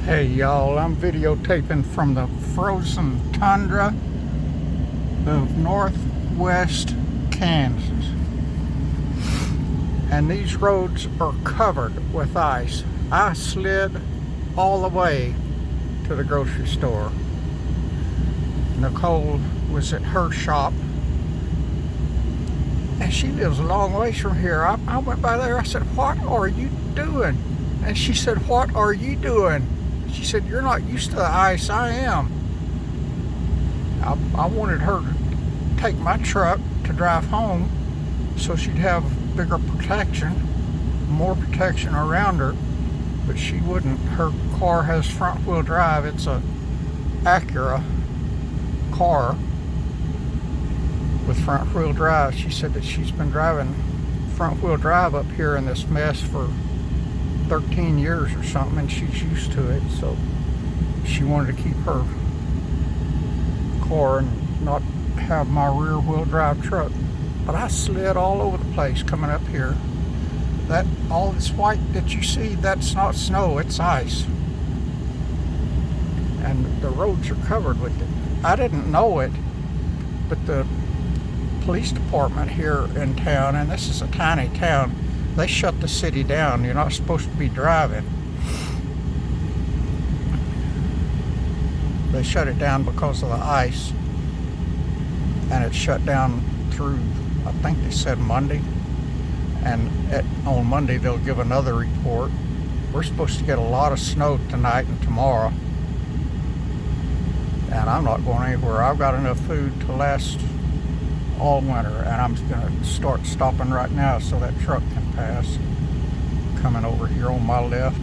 Hey y'all, I'm videotaping from the frozen tundra of northwest Kansas. And these roads are covered with ice. I slid all the way to the grocery store. Nicole was at her shop, and she lives a long ways from here. I went by there, I said, "What are you doing?" And she said, "What are you doing?" She said, "You're not used to the ice." I am. I wanted her to take my truck to drive home so she'd have bigger protection, more protection around her, but she wouldn't. Her car has front wheel drive. It's a Acura car with front wheel drive. She said that she's been driving front wheel drive up here in this mess for 13 years or something, and she's used to it. So she wanted to keep her car and not have my rear wheel drive truck. But I slid all over the place coming up here. That all this white that you see, that's not snow, it's ice, and the roads are covered with it. I didn't know it, but the police department here in town, and this is a tiny town, they shut the city down. You're not supposed to be driving. They shut it down because of the ice, and it's shut down through, I think they said Monday, and on Monday they'll give another report. We're supposed to get a lot of snow tonight and tomorrow, and I'm not going anywhere. I've got enough food to last all winter, and I'm going to start stopping right now so that truck can pass coming over here on my left.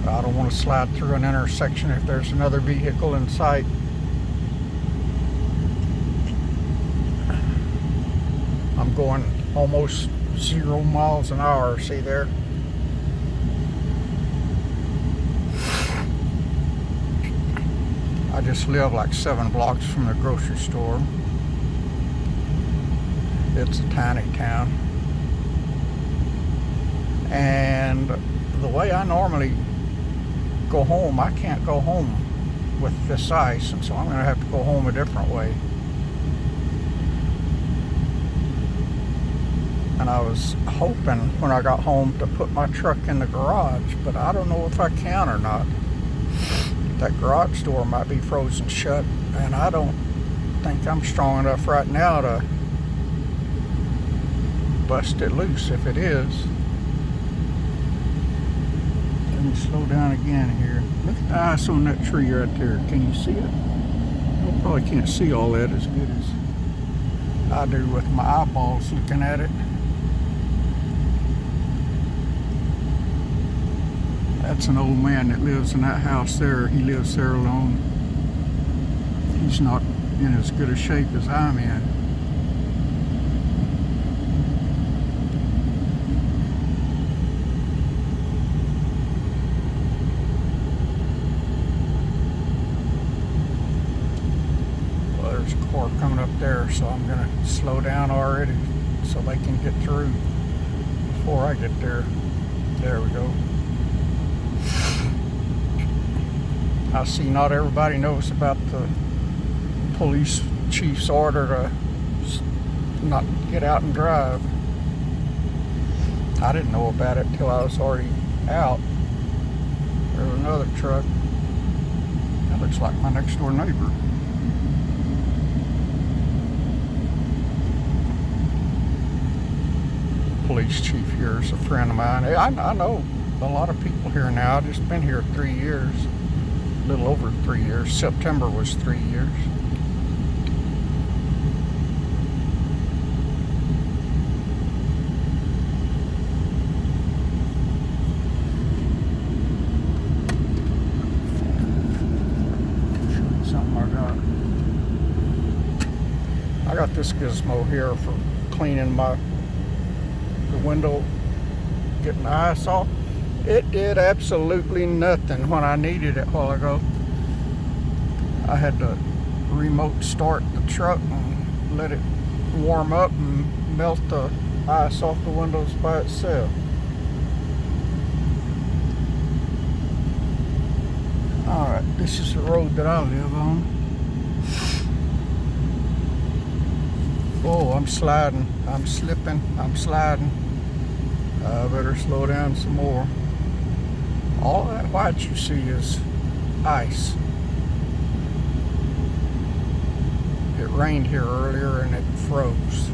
I don't want to slide through an intersection if there's another vehicle in sight. I'm going almost 0 miles an hour, see there? I just live like 7 blocks from the grocery store. It's a tiny town. And the way I normally go home, I can't go home with this ice, and so I'm going to have to go home a different way. And I was hoping when I got home to put my truck in the garage, but I don't know if I can or not. That garage door might be frozen shut, and I don't think I'm strong enough right now to bust it loose if it is. Let me slow down again here. Look at the ice on that tree right there. Can you see it? I probably can't see all that as good as I do with my eyeballs looking at it. That's an old man that lives in that house there. He lives there alone. He's not in as good a shape as I'm in. Well, there's a car coming up there, so I'm going to slow down already so they can get through before I get there. There we go. I see not everybody knows about the police chief's order to not get out and drive. I didn't know about it till I was already out. There's another truck. That looks like my next door neighbor. Police chief here is a friend of mine. I know a lot of people here now. I've just been here 3 years. A little over 3 years. September was 3 years. Show you something I got this gizmo here for cleaning the window, getting the ice off. It did absolutely nothing when I needed it a while ago. I had to remote start the truck and let it warm up and melt the ice off the windows by itself. Alright, this is the road that I live on. Oh, I'm sliding. I'm slipping. I'm sliding. I better slow down some more. All that white you see is ice. It rained here earlier and it froze.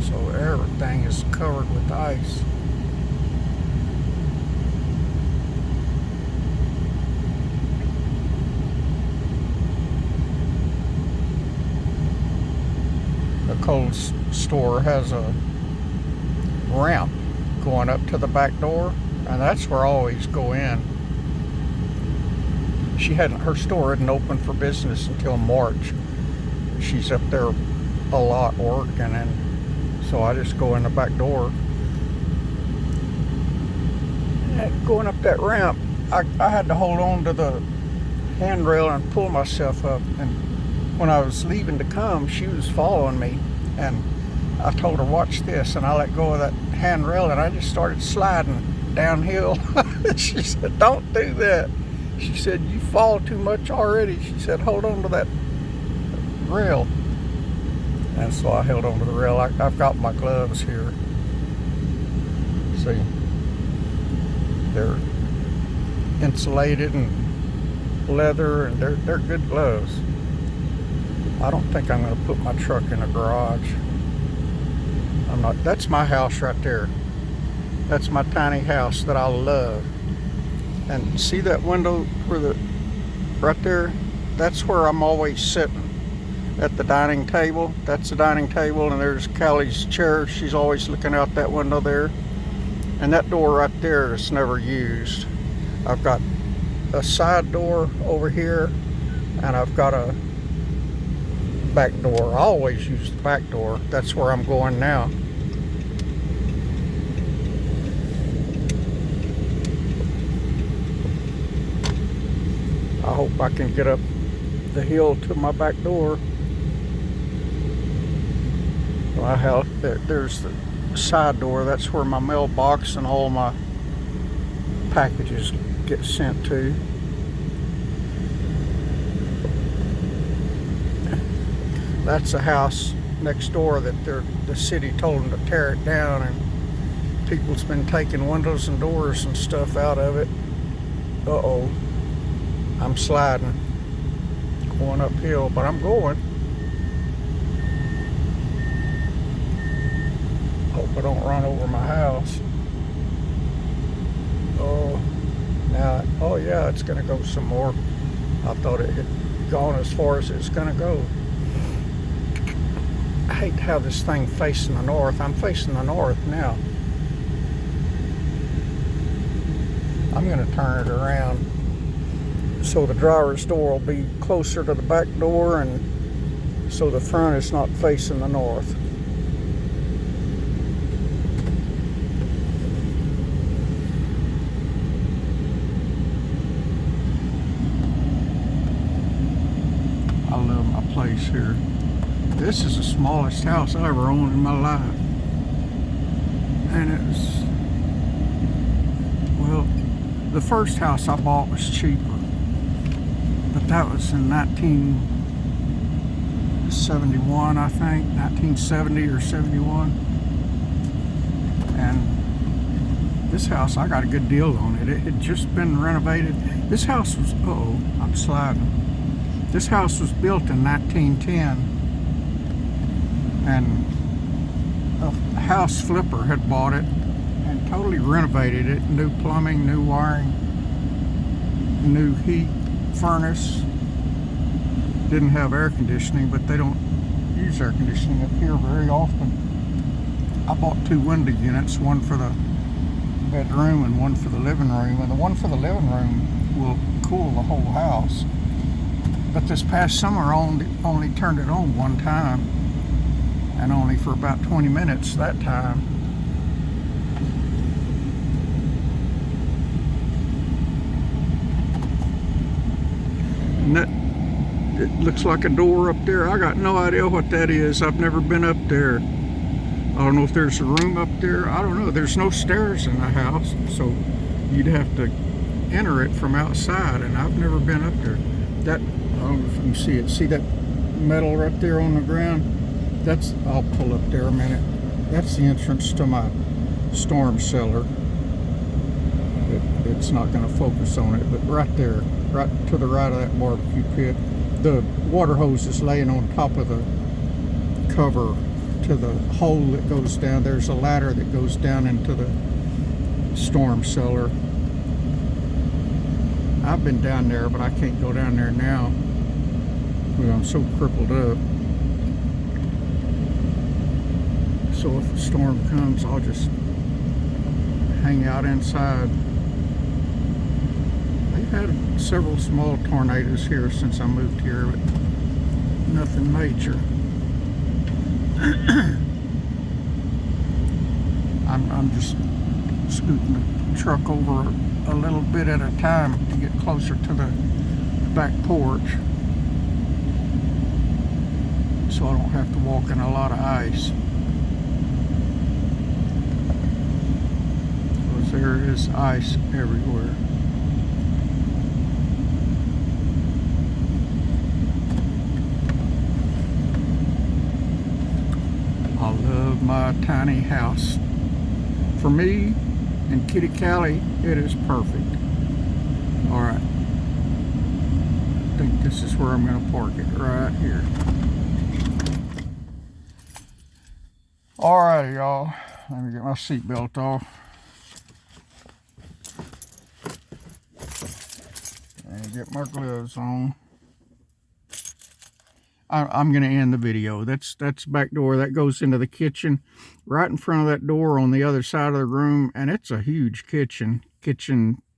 So everything is covered with ice. The cold store has a ramp going up to the back door, and that's where I always go in. Her store hadn't opened for business until March. She's up there a lot working, and so I just go in the back door. And going up that ramp, I had to hold on to the handrail and pull myself up, and when I was leaving to come, she was following me, and I told her, watch this, and I let go of that handrail, and I just started sliding downhill. She said, don't do that. She said, you fall too much already. She said, hold on to that rail. And so I held on to the rail. I've got my gloves here. See, they're insulated and leather, and they're good gloves. I don't think I'm going to put my truck in a garage. I'm not. That's my house right there. That's my tiny house that I love. And see that window right there? That's where I'm always sitting at the dining table. That's the dining table, and there's Callie's chair. She's always looking out that window there. And that door right there is never used. I've got a side door over here, and I've got a back door. I always use the back door. That's where I'm going now. I hope I can get up the hill to my back door. My house, there's the side door. That's where my mailbox and all my packages get sent to. That's a house next door that the city told them to tear it down, and people's been taking windows and doors and stuff out of it. Uh-oh. I'm sliding, going uphill, but I'm going. Hope I don't run over my house. Oh, now, oh yeah, it's gonna go some more. I thought it had gone as far as it's gonna go. I hate how this thing facing the north. I'm facing the north now. I'm gonna turn it around so the driver's door will be closer to the back door, and so the front is not facing the north. I love my place here. This is the smallest house I ever owned in my life. And it's, well, the first house I bought was cheaper. But that was in 1971, I think, 1970 or 71. And this house, I got a good deal on it. It had just been renovated. This house was, uh-oh, I'm sliding. This house was built in 1910. And a house flipper had bought it and totally renovated it. New plumbing, new wiring, new heat furnace. Didn't have air conditioning, but they don't use air conditioning up here very often. I bought 2 window units, one for the bedroom and one for the living room, and the one for the living room will cool the whole house. But this past summer I only turned it on one time, and only for about 20 minutes that time. And that, it looks like a door up there. I got no idea what that is. I've never been up there. I don't know if there's a room up there. I don't know. There's no stairs in the house, so you'd have to enter it from outside, and I've never been up there. That, I don't know if you can see it. See that metal right there on the ground? I'll pull up there a minute. That's the entrance to my storm cellar. It's not going to focus on it, but right there, right to the right of that barbecue pit, the water hose is laying on top of the cover to the hole that goes down. There's a ladder that goes down into the storm cellar. I've been down there, but I can't go down there now because I'm so crippled up. So if a storm comes, I'll just hang out inside. They've had several small tornadoes here since I moved here, but nothing major. I'm just scooting the truck over a little bit at a time to get closer to the back porch, so I don't have to walk in a lot of ice. Because there is ice everywhere. I love my tiny house. For me and Kitty Callie, it is perfect. Alright. I think this is where I'm going to park it, right here. Alrighty, y'all. Let me get my seatbelt off. And get my gloves on. I'm going to end the video. That's back door. That goes into the kitchen. Right in front of that door on the other side of the room. And it's a huge kitchen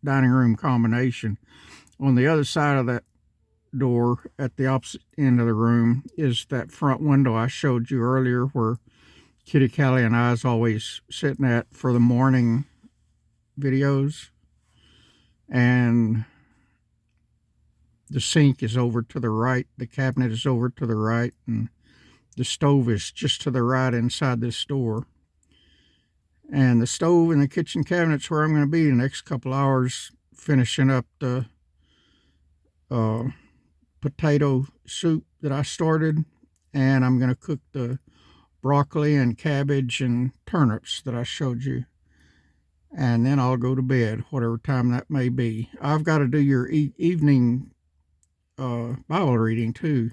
dining room combination. On the other side of that door at the opposite end of the room is that front window I showed you earlier where Kitty Callie and I is always sitting at for the morning videos. And the sink is over to the right, the cabinet is over to the right, and the stove is just to the right inside this door. And the stove and the kitchen cabinet's where I'm going to be the next couple hours, finishing up the potato soup that I started. And I'm going to cook the broccoli and cabbage and turnips that I showed you. And then I'll go to bed, whatever time that may be. I've got to do your evening Bible reading too.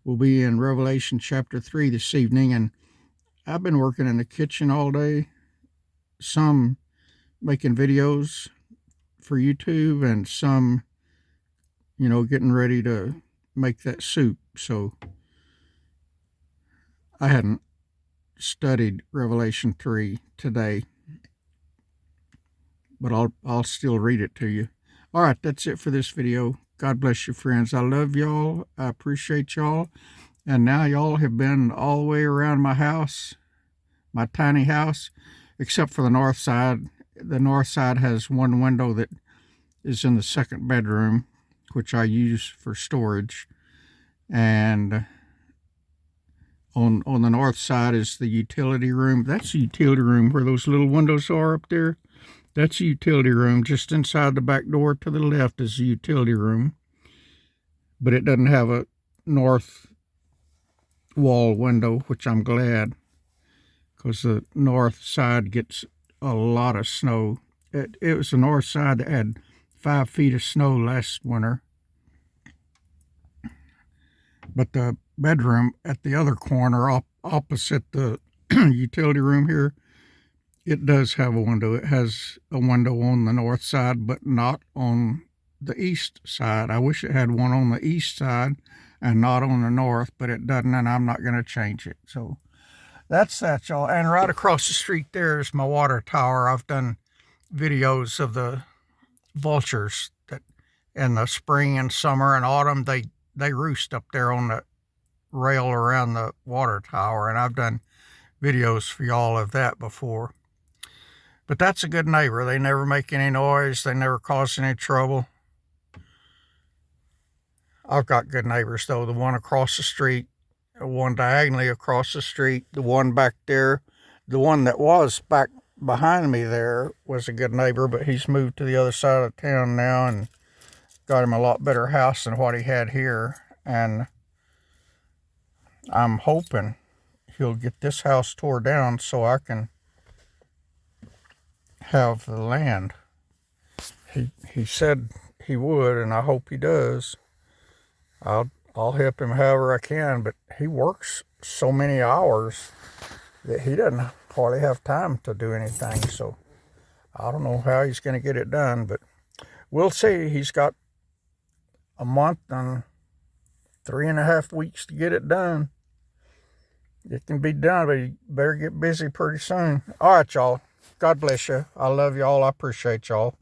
We'll be in Revelation chapter 3 this evening, and I've been working in the kitchen all day, some making videos for YouTube and some, getting ready to make that soup. So I hadn't studied Revelation 3 today, but I'll still read it to you. All right, that's it for this video. God bless you, friends. I love y'all. I appreciate y'all. And now y'all have been all the way around my house, my tiny house, except for the north side. The north side has one window that is in the second bedroom, which I use for storage. And on the north side is the utility room. That's the utility room where those little windows are up there. That's the utility room. Just inside the back door to the left is the utility room. But it doesn't have a north wall window, which I'm glad, because the north side gets a lot of snow. It was the north side that had 5 feet of snow last winter. But the bedroom at the other corner, opposite the utility room here, it does have a window. It has a window on the north side, but not on the east side. I wish it had one on the east side and not on the north, but it doesn't, and I'm not going to change it. So that's that, y'all. And right across the street there is my water tower. I've done videos of the vultures that in the spring and summer and autumn, they roost up there on the rail around the water tower, and I've done videos for y'all of that before. But that's a good neighbor. They never make any noise. They never cause any trouble. I've got good neighbors, though. The one across the street, the one diagonally across the street, the one back there, the one that was back behind me there was a good neighbor, but he's moved to the other side of town now and got him a lot better house than what he had here. And I'm hoping he'll get this house tore down so I can have the land. He said he would, and I hope he does. I'll help him however I can, but he works so many hours that he doesn't hardly have time to do anything. So I don't know how he's going to get it done, but we'll see. He's got a month and 3.5 weeks to get it done. It can be done, but you better get busy pretty soon. All right, y'all. God bless you. I love y'all. I appreciate y'all.